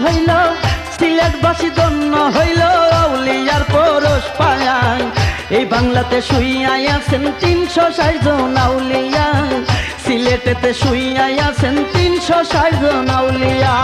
হইল, সিলেটবাসী ধন্য হইল আউলিয়ার পরশ পায়ায়। এই বাংলাতে শুইয়াই আছেন ৩৬০ জন আউলিয়া, সিলেটেতে শুইয়াই আছেন ৩৬০ জন আউলিয়া।